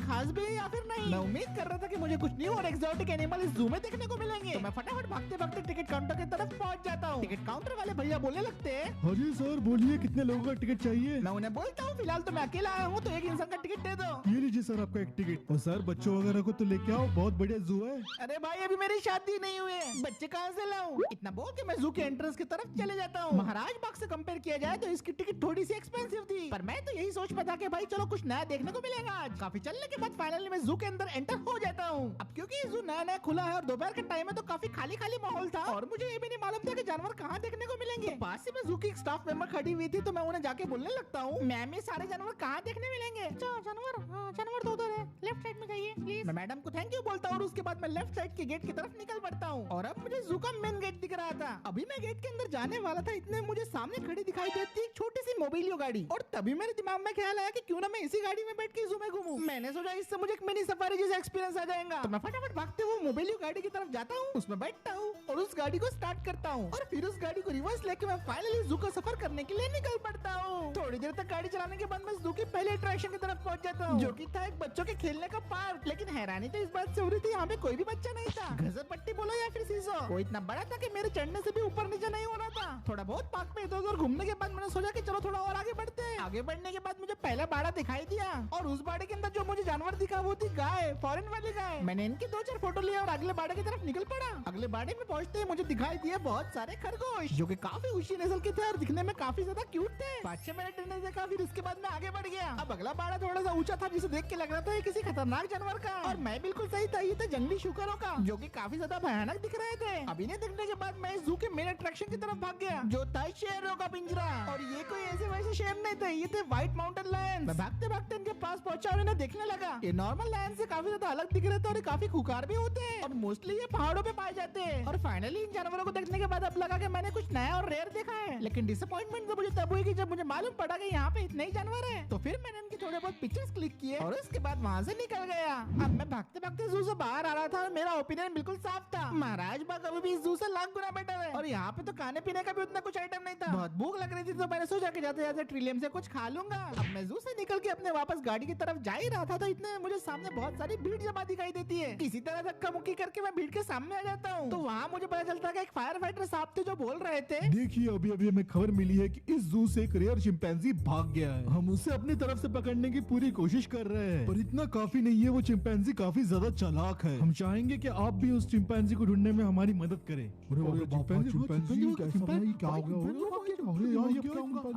खास भी है या फिर नहीं। मैं उम्मीद कर रहा था कि मुझे कुछ न्यू और एक्सोटिक एनिमल इस जू में देखने को मिलेंगे, तो मैं फटाफट भागते भागते टिकट काउंटर की तरफ पहुंच जाता हूँ। टिकट काउंटर वाले भैया बोलने लगते हैं, हाँ जी सर बोलिए, कितने लोगों का टिकट चाहिए? मैं उन्हें बोलता हूँ फिलहाल तो मैं अकेला आया हूँ, तो एक इंसान का टिकट दे दो। ये लीजिए सर आपका एक टिकट। और सर बच्चों वगैरह को तो लेके आओ, बहुत बढ़िया जू है। अरे भाई अभी मेरी शादी नहीं हुई है, बच्चे कहाँ से लाऊं? इतना बोल के मैं जू के एंट्रेंस की तरफ चले जाता हूँ। महाराज बाग से कंपेयर किया जाए तो इसकी टिकट थोड़ी सी एक्सपेंसिव थी, पर मैं तो यही सोच में था कि भाई चलो कुछ नया देखने को मिलेगा आज। काफी चलने के बाद फाइनली मैं जू के अंदर एंटर हो जाता हूँ। अब क्योंकि जू नया नया खुला है और दोपहर का टाइम है तो काफी खाली खाली माहौल था, और मुझे ये भी नहीं मालूम था कि जानवर कहाँ देखने को मिलेंगे। तो पास से मैं जू की एक स्टाफ मेंबर खड़ी हुई थी, तो मैं उन्हें जाके बोलने लगता हूँ, मैम ये सारे जानवर कहाँ देखने मिलेंगे? जानवर तो उधर है, लेफ्ट साइड में जाइए प्लीज। मैं मैडम को थैंक यू बोलता हूँ और उसके बाद मैं लेफ्ट साइड के गेट की तरफ निकल पड़ता हूँ। और अब मुझे जू का मेन गेट दिख रहा था। अभी मैं गेट के अंदर जाने वाला था, इतने मुझे सामने खड़ी दिखाई देती एक छोटी सी मोबिलियो गाड़ी, और तभी मेरे दिमाग में ख्याल आया कि क्यों ना मैं इसी गाड़ी में बैठ के जू में घूमूं। मैंने सोचा इससे मुझे एक मिनी सफारी जैसा एक्सपीरियंस आ जाएगा, तो मैं फटाफट भागते हुए मोबिलियो गाड़ी की तरफ जाता हूँ, उसमें बैठता हूँ और उस गाड़ी को स्टार्ट करता हूँ, और फिर उस गाड़ी को रिवर्स लेके मैं फाइनली जू का सफर करने के लिए निकल पड़ता हूँ। थोड़ी देर तक गाड़ी चलाने के बाद मैं जू की पहले अट्रैक्शन की तरफ पहुंच जाता हूँ, जो कि था एक बच्चों के खेलने का पार्क। लेकिन हैरानी तो इस बात से हो रही थी, यहाँ पे कोई भी बच्चा नहीं था। घसरपट्टी बोलो या फिर सीसो, वो इतना बड़ा था कि मेरे चढ़ने से भी ऊपर नीचे नहीं हो रहा था। थोड़ा बहुत पार्क में इधर उधर घूमने के बाद मैंने सोचा कि चलो थोड़ा और आगे बढ़ते हैं। आगे बढ़ने के बाद मुझे पहला बाड़ा दिखाई दिया, और उस बाड़े के अंदर जो मुझे जानवर दिखा वो थी गाय, फॉरेन वाली गाय। मैंने इनकी 2-4 फोटो लिया और अगले बाड़े की तरफ निकल पड़ा। अगले बाड़े में पहुंचते ही मुझे दिखाई दिए बहुत सारे खरगोश, जो कि काफी ऊंची नस्ल के थे और दिखने में काफी ज्यादा क्यूट थे। 5-6 मिनट ने देखा, फिर उसके बाद मैं आगे बढ़ गया। अब अगला बाड़ा थोड़ा सा ऊंचा था, जिसे देख के लग रहा था किसी खतरनाक जानवर का, और मैं बिल्कुल सही था, ये थे जंगली शुकरों का, जो कि काफी ज्यादा भयानक दिख रहे थे। अब इन्हें देखने के बाद मैं इस जू के मेन अट्रैक्शन की तरफ भाग गया, जो था शेरों का पिंजरा। और ये कोई ऐसे वैसे शेर नहीं थे, ये थे व्हाइट माउंटेन लायंस। मैं भागते भागते इनके पास पहुंचा और इन्हें देखने लगा। ये नॉर्मल लायन से काफी ज्यादा अलग दिख रहे थे और काफी खुकार भी होते हैं, और मोस्टली ये पहाड़ों पे पाए जाते हैं। और फाइनली इन जानवरों को देखने के बाद अब लगा कि मैंने कुछ नया और रेयर देखा है। लेकिन डिसअपॉइंटमेंट तो मुझे तब हुई कि जब मुझे मालूम पड़ा कि यहाँ पे इतने ही जानवर हैं। तो फिर मैंने इनके थोड़े बहुत पिक्चर्स क्लिक किए और उसके बाद वहाँ से निकल गया। अब मैं भागते भागते जू से बाहर आ रहा था और मेरा ओपिनियन बिल्कुल साफ था, महाराज बाग अभी भी इस जू से लाख गुना बेटर है, और यहाँ पे तो खाने पीने का भी उतना कुछ आइटम नहीं था। बहुत भूख लग रही थी, तो मैंने सोचा कि जाते जाते ट्रिलियम से कुछ खा लूंगा। अब मैं जू से निकल के अपने वापस गाड़ी की तरफ जा ही रहा था, तो इतने में मुझे सामने बहुत सारी भीड़ जमा दिखाई देती है। किसी तरह धक्का मुक्की करके मैं भीड़ के सामने आ जाता हूँ, तो वहाँ मुझे पता चलता है कि एक फायर फाइटर साहब थे जो बोल रहे थे, देखिए अभी अभी हमें खबर मिली है कि इस जू से एक रेयर चिंपैंजी भाग गया है। हम उसे अपनी तरफ से पकड़ने की पूरी कोशिश कर रहे हैं, पर इतना काफी नहीं है, वो चिंपैंजी काफी ज्यादा चालाक है। हम चाहेंगे कि आप भी उस चिंपैंजी को ढूंढने में हमारी मदद करें।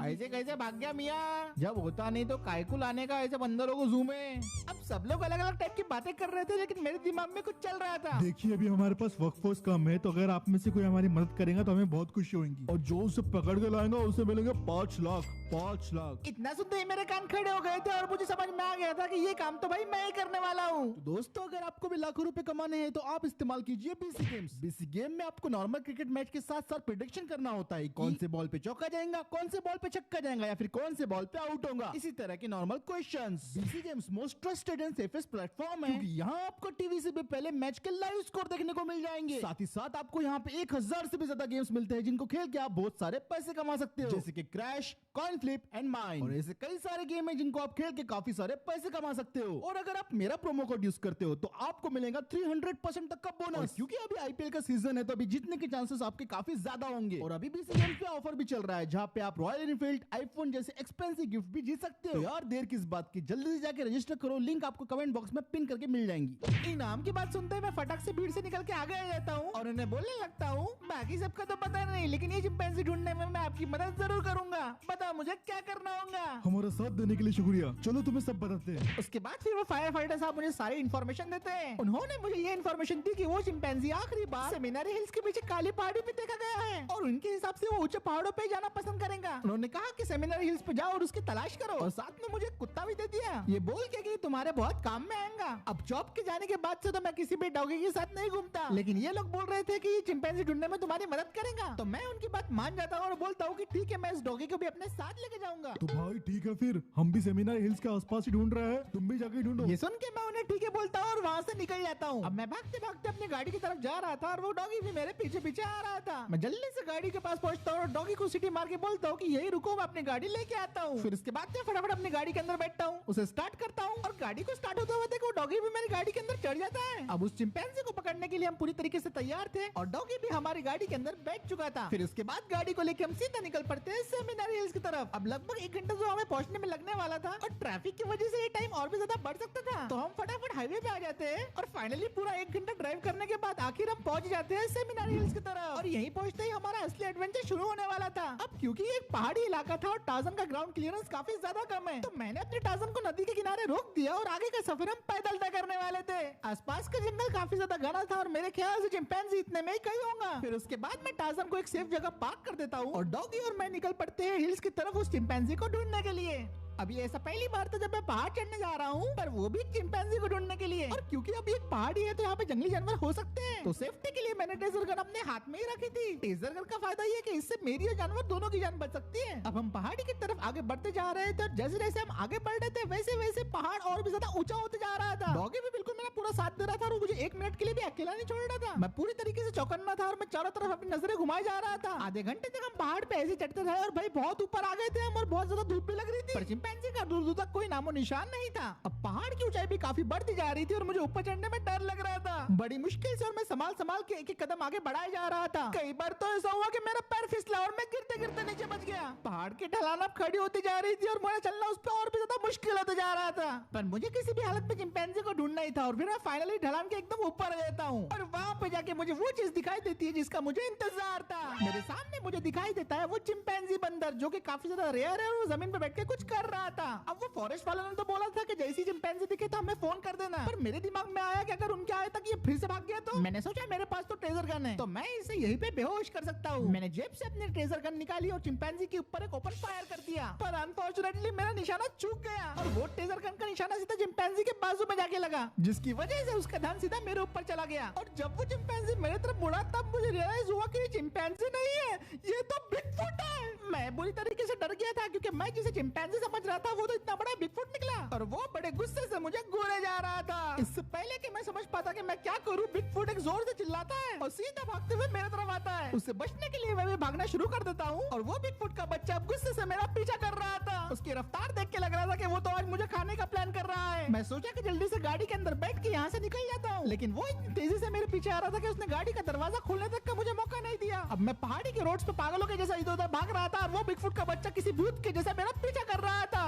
ऐसे कैसे भाग गया मियाँ? जब होता नहीं तो कायकू लाने का ऐसे बंदरों को जू में। अब सब लोग अलग अलग टाइप की बातें कर रहे थे, लेकिन मेरे दिमाग में कुछ चल रहा था। देखिए अभी हमारे पास वर्कफोर्स कम है, तो अगर आप में से कोई हमारी मदद करेगा तो हमें बहुत खुशी होगी, और जो उसे पकड़ के लाएगा उसे मिलेंगे 5 लाख। 5 लाख। इतना सुनते ही मेरे कान खड़े हो गए थे और मुझे समझ में आ गया था कि ये काम तो भाई मैं ही करने वाला हूँ। तो दोस्तों अगर आपको भी लाखों रुपए कमाने हैं तो आप इस्तेमाल कीजिए बीसी गेम्स। बीसी गेम में आपको नॉर्मल क्रिकेट मैच के साथ साथ प्रिडिक्शन करना होता है, कौन से बॉल पे चौका जाएगा, कौन से बॉल पे छक्का जाएगा, या फिर कौन से बॉल पे आउट होगा, इसी तरह के normal questions. BC games most trusted and safest platform है, क्योंकि यहाँ आपको टीवी से भी पहले मैच के लाइव स्कोर देखने को मिल जाएंगे। साथ ही साथ आपको यहाँ पे 1000 से भी ज्यादा गेम्स मिलते हैं, जिनको खेल के आप बहुत सारे पैसे कमा सकते हो, जैसे कि crash, coin flip and mine, और ऐसे कई सारे गेम है जिनको आप खेल के काफी सारे पैसे कमा सकते हो। और अगर आप मेरा प्रोमो कोड यूज करते हो तो आपको मिलेगा 300% तक का बोनस, क्योंकि अभी आईपीएल का सीजन है, तो अभी जीतने के चांसेस आपके काफी ज्यादा होंगे। और अभी बीसी गेम्स पे ऑफर भी चल रहा है, जहाँ पे आप रॉयल एनफील्ड, आईफोन जैसे एक्सपेंसिव गिफ्ट भी जीत सकते हो। तो यार देर किस बात की, जल्दी से जाके रजिस्टर करो, लिंक आपको कमेंट बॉक्स में पिन करके मिल जाएंगी। इनाम की बात सुनते ही मैं फटाक से भीड़ से निकल के आगे आ जाता हूँ और उन्हें बोलने लगता हूँ, बाकी सबका तो पता नहीं, लेकिन ये चिंपैंजी ढूंढने में मैं आपकी मदद जरूर करूंगा। बताओ मुझे क्या करना होगा। हमारा साथ देने के लिए शुक्रिया, चलो तुम्हें सब बताते हैं। उसके बाद फिर वो फायर फाइटर साहब मुझे सारी इन्फॉर्मेशन देते हैं। उन्होंने मुझे ये इन्फॉर्मेशन दी कि वो चिंपैंजी आखिरी बार सेमिनारी हिल्स के पीछे काली पहाड़ी पे देखा गया है, और उनके हिसाब से वो ऊंचे पहाड़ों पे जाना पसंद करेगा। उन्होंने कहा कि सेमिनारी हिल्स पे जाओ और उसकी तलाश करो, और साथ में मुझे कुत्ता भी दे दिया, ये बोल के कि तुम्हारे बहुत काम में आएगा। अब जॉब के जाने के बाद से तो मैं किसी भी डॉगी के साथ नहीं घूमता, लेकिन ये लोग बोल रहे थे कि ये चिंपैंजी ढूंढने में तुम्हारी मदद करेगा, तो मैं उनकी बात मान जाता हूँ और बोलता हूँ कि ठीक है, मैं इस डॉगी को भी अपने साथ लेके जाऊंगा। तो भाई ठीक है, फिर हम भी सेमिनार हिल्स के आसपास ही ढूंढ रहे हैं, तुम भी जाके ढूंढो। ये सुन के मैं उन्हें ठीक है बोलता हूँ और वहाँ से निकल जाता हूँ। अब मैं भागते भागते अपनी गाड़ी की तरफ जा रहा था और वो डॉगी भी मेरे पीछे पीछे आ रहा था। मैं जल्दी से गाड़ी के पास पहुँचता हूँ और डॉगी को सीटी मार के बोलता हूँ कि यही रुको, मैं अपनी गाड़ी लेके आता हूँ। फिर उसके बाद मैं फटाफट अपनी गाड़ी के अंदर बैठता हूँ, उसे स्टार्ट करता हूँ और गाड़ी को स्टार्ट होते हुए देखो डॉगी भी मेरी गाड़ी के अंदर चढ़ जाता है। अब उस चिंपैंजी को पकड़ने के लिए हम पूरी तरीके से तैयार थे और डॉगी भी हमारी गाड़ी के अंदर बैठ चुका था। फिर उसके बाद गाड़ी को लेकर हम सीधा निकल पड़ते हैं सेमिनारी हिल्स की तरफ। अब लगभग 1 घंटा जो हमें पहुंचने में लगने वाला था और ट्रैफिक की वजह से ये टाइम और भी ज्यादा बढ़ सकता था, तो हम फटाफट हाईवे पे आ जाते हैं और फाइनली पूरा 1 घंटा ड्राइव करने के बाद आखिर हम पहुंच जाते हैं सेमिनारी हिल्स की तरफ। और यहीं पहुंचते ही हमारा असली एडवेंचर शुरू होने वाला था। अब क्योंकि ये एक पहाड़ी इलाका था और टार्जन का ग्राउंड क्लियरेंस काफी ज्यादा कम है, तो मैंने अपने टार्जन को नदी के किनारे रोक दिया और आगे का सफर हम पैदल तय करने वाले थे। आसपास का जंगल काफी ज्यादा घना था और मेरे ख्याल से चिंपैंजी इतने में ही कहीं होगा। फिर उसके बाद मैं टार्जन को एक सेफ जगह पार्क कर देता हूँ और डॉगी और मैं निकल पड़ते हैं हिल्स की तरफ उस चिंपैंजी को ढूंढने के लिए। अभी ऐसा पहली बार था जब मैं पहाड़ चढ़ने जा रहा हूँ, पर वो भी चिंपैंजी को ढूंढने के लिए। और क्योंकि अभी एक पहाड़ी है तो यहाँ पे जंगली जानवर हो सकते हैं, तो सेफ्टी के लिए मैंने टेजर गन अपने हाथ में ही रखी थी। टेजर गन का फायदा ये है कि इससे मेरी और जानवर दोनों की जान बच सकती है। अब हम पहाड़ी की तरफ आगे बढ़ते जा रहे थे और जैसे जैसे हम आगे बढ़ रहे थे वैसे वैसे पहाड़ और भी ज्यादा ऊंचा होते जा रहा था। डॉगी भी बिल्कुल मेरा पूरा साथ दे रहा था और मुझे 1 मिनट के लिए भी अकेला नहीं छोड़ रहा था। मैं पूरी तरीके से चौकन्ना था और मैं चारों तरफ अपनी नजरें घुमाए जा रहा था। आधे घंटे तक हम पहाड़ पे ऐसे चढ़ते रहे और भाई बहुत ऊपर आ गए थे हम और बहुत ज्यादा धूप भी लग रही थी, पर चिंपैंजी का दूर दूर तक कोई नामो निशान नहीं था। अब पहाड़ की ऊंचाई भी काफी बढ़ती जा रही थी और मुझे ऊपर चढ़ने में डर लग रहा था। बड़ी मुश्किल से और मैं संभाल के एक कदम आगे बढ़ाया जा रहा था। कई बार तो ऐसा हुआ कि मेरा पैर फिसला और मैं गिरते गिरते नीचे बच गया। पहाड़ की ढलान अब खड़ी होती जा रही थी और मुझे चलना उस पर और भी ज्यादा मुश्किल होता जा रहा था, पर मुझे किसी भी हालत में चिंपैंजी को ढूंढना ही था। और फिर मैं फाइनली ढलान के एकदम ऊपर आ जाता हूँ और वहाँ पे जाके मुझे वो चीज दिखाई देती है जिसका मुझे इंतजार था। मेरे सामने मुझे दिखाई देता है वो चिंपैंजी बंदर, जो कि काफी ज्यादा रेयर है और वो जमीन पे बैठ के कुछ कर रहा था। अब वो फॉरेस्ट वालों ने तो बोला था कि जैसी चिंपैंजी दिखे तो हमें फोन कर देना, पर मेरे दिमाग में आया कि अगर उनके आए तक ये फिर से भाग गया तो मैंने सोचा मेरे पास तो ट्रेजर गन है, तो मैं इसे यहीं पे बेहोश कर सकता हूँ। मैंने जेब से अपनी ट्रेजर गन निकाली और चिंपैंजी के ऊपर एक ओपन फायर कर दिया, पर अनफॉर्चुनेटली मेरा निशाना चूक गया और वो ट्रेजर गन का निशाना सीधा चिंपैंजी के बाजू में जाके लगा, जिसकी वजह से उसका ध्यान सीधा मेरे ऊपर चला गया। और जब वो चिंपैंजी मेरे तरफ मुड़ा तब मुझे रियलाइज हुआ कि ये चिंपैंजी नहीं है, ये तो बिगफुट है। मैं बुरी तरीके से डर गया था क्योंकि मैं जिसे चिंपैंजी समझ रहा था वो तो इतना बड़ा बिगफुट निकला और वो बड़े गुस्से से मुझे घूरे जा रहा था। इससे पहले कि मैं समझ पाता कि मैं क्या करूं, बिगफुट एक जोर से चिल्लाता है और सीधा भागते हुए मेरे तरफ आता है। उससे बचने के लिए मैं भी भागना शुरू कर देता हूं और वो बिगफुट का बच्चा अब गुस्से से मेरा पीछा कर रहा था। उसकी रफ्तार देख के लग रहा था कि वो तो आज मुझे खाने का प्लान कर रहा है। मैं सोचा कि जल्दी से गाड़ी के अंदर बैठ के यहाँ से निकल जाता हूँ, लेकिन वो इतनी तेजी से मेरे पीछे आ रहा था कि उसने गाड़ी का दरवाजा खोलने तक का मुझे मौका नहीं दिया। अब मैं पहाड़ी के रोड्स पे पागलों के जैसा इधर उधर भाग रहा था और वो बिगफुट का बच्चा किसी भूत के जैसा मेरा पीछा कर रहा था।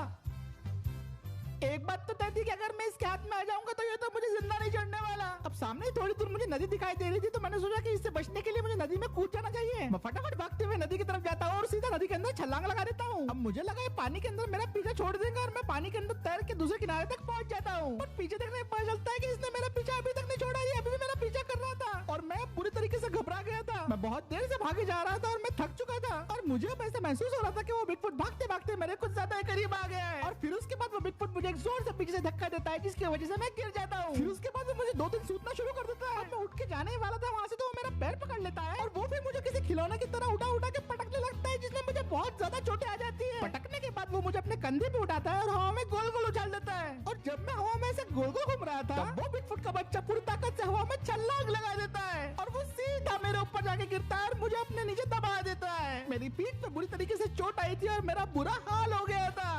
एक बात तो तय थी कि अगर मैं इसके हाथ में आ जाऊंगा तो ये तो मुझे जिंदा नहीं छोड़ने वाला। अब सामने थोड़ी दूर मुझे नदी दिखाई दे रही थी, तो मैंने सोचा कि इससे बचने के लिए मुझे नदी में कूद जाना चाहिए। मैं फटाफट भागते हुए नदी की तरफ जाता हूँ और सीधा नदी के अंदर छलांग लगा देता हूँ। अब मुझे लगा ये पानी के अंदर मेरा पीछा छोड़ देगा और मैं पानी के अंदर तैर के दूसरे किनारे तक पहुंच जाता हूँ। और पीछे देखने पता चलता है कि इसने मेरा पीछा अभी तक नहीं छोड़ा, ये अभी भी मेरा पीछा कर रहा था और मैं पूरी तरीके से घबरा गया था। मैं बहुत देर से भागे जा रहा था और मैं थक चुका था और मुझे अब ऐसा महसूस हो रहा था कि वो बिगफुट भागते भागते मेरे कुछ ज्यादा करीब आ गया है। और फिर उसके बाद वो बिगफुट मुझे एक जोर से पीछे से धक्का देता है जिसकी वजह से मैं गिर जाता हूँ। फिर उसके बाद वो मुझे 2-3 सूतना शुरू कर देता है। मैं उठ के जाने वाला था वहाँ से तो वो मेरा पैर पकड़ लेता है और वो फिर मुझे किसी खिलौने की तरह उठा उठा के पटकने लगता है, जिसमें मुझे बहुत ज्यादा चोटें आ जाती है। पटकने के बाद वो मुझे अपने कंधे पे उठाता है और हवा में गोल गोल उछाल देता है। और जब मैं हवा में ऐसे गोल गोल घूम रहा था तब वो बिगफुट का बच्चा पूरी ताकत से हवा में छलांग लगा देता है और वो सीधा मेरे ऊपर जाके गिरता है और मुझे अपने नीचे दबा देता है। मेरी पीठ पे बुरी तरीके से चोट आई थी और मेरा बुरा हाल हो गया था।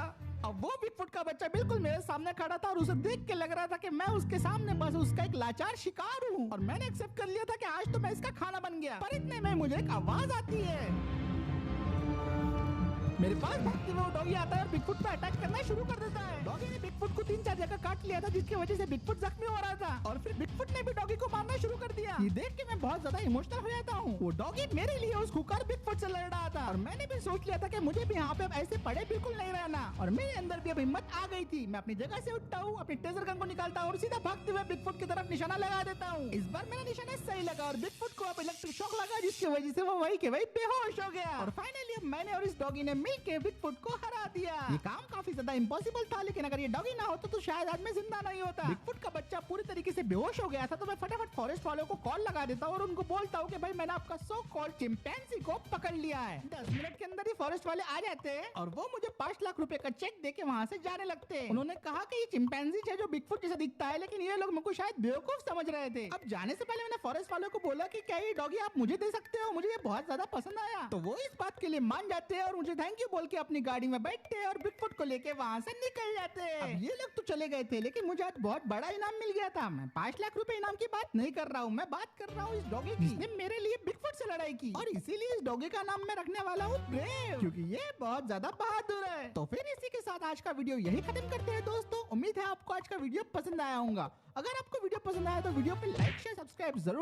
अब वो बिगफुट का बच्चा बिल्कुल मेरे सामने खड़ा था और उसे देख के लग रहा था कि मैं उसके सामने बस उसका एक लाचार शिकार हूँ और मैंने एक्सेप्ट कर लिया था कि आज तो मैं इसका खाना बन गया। पर इतने में मुझे एक आवाज आती है। मेरे पास भागते हुए डॉगी आता है और बिगफुट पे अटैक करना शुरू कर देता है। डॉगी ने बिगफुट को 3-4 जगह काट लिया था, जिसकी वजह से बिगफुट जख्मी हो रहा था और फिर बिगफुट ने भी डॉगी को मारना शुरू कर दिया। ये देख के मैं बहुत ज्यादा इमोशनल हो जाता हूँ। वो डॉगी मेरे लिए उस खुकार बिगफुट से लड़ रहा था और मैंने भी सोच लिया था कि मुझे भी यहाँ पे अब ऐसे पड़े बिल्कुल नहीं रहना और मेरे अंदर भी अब हिम्मत आ गई थी। मैं अपनी जगह से उठता हूँ, अपनी टेजर गन को निकालता हूँ और सीधा भागते हुए बिगफुट की तरफ निशाना लगा देता हूँ। इस बार मेरा निशाना सही लगा और बिगफुट को अब इलेक्ट्रिक शॉक लगा, जिसकी वजह से वो वही के वही बेहोश हो गया। और फाइनली अब मैंने और इस डॉगी ने मिलके बिगफुट को हरा दिया। ये काम काफी ज्यादा इम्पॉसिबल था, लेकिन अगर ये डॉगी ना होता तो शायद आज मैं जिंदा नहीं होता। बिगफुट का बच्चा पूरी तरीके से बेहोश हो गया था, तो मैं फटाफट फॉरेस्ट वालों को कॉल लगा देता हूँ और उनको बोलता हूँ कि भाई मैंने आपका सो कॉल्ड चिंपैंजी को पकड़ लिया है। 10 मिनट के अंदर ही फॉरेस्ट वाले आ जाते हैं और वो मुझे 5 लाख रुपए का चेक देके वहाँ से जाने लगते हैं। उन्होंने कहा कि ये चिंपैंजी है जो बिगफुट जैसा दिखता है, लेकिन ये लोग मुझको शायद बेवकूफ समझ रहे थे। अब जाने से पहले मैंने फॉरेस्ट वालों को बोला कि क्या ये डॉगी आप मुझे दे सकते हो, मुझे ये बहुत ज्यादा पसंद आया। तो वो इस बात के लिए मान जाते हैं और मुझे थैंक यू बोल के अपनी गाड़ी में बैठते हैं और बिगफुट को लेके वहाँ से निकल जाते हैं। अब ये लोग तो चले गए थे, लेकिन मुझे आज बहुत बड़ा इनाम मिल गया था। मैं 5 लाख रुपए इनाम की बात नहीं कर रहा हूँ, मैं बात कर रहा हूँ इस डॉगी की जिसने मेरे लिए बिगफुट से लड़ाई की, और इसीलिए इस डॉगी का नाम मैं रखने वाला हूँ ब्रेव, क्योंकि ये बहुत ज्यादा बहादुर है। तो फिर इसी के साथ आज का वीडियो यही खत्म करते हैं दोस्तों। उम्मीद है आपको आज का वीडियो पसंद आया होगा। अगर आपको वीडियो पसंद आया तो वीडियो पे लाइक शेयर सब्सक्राइब जरूर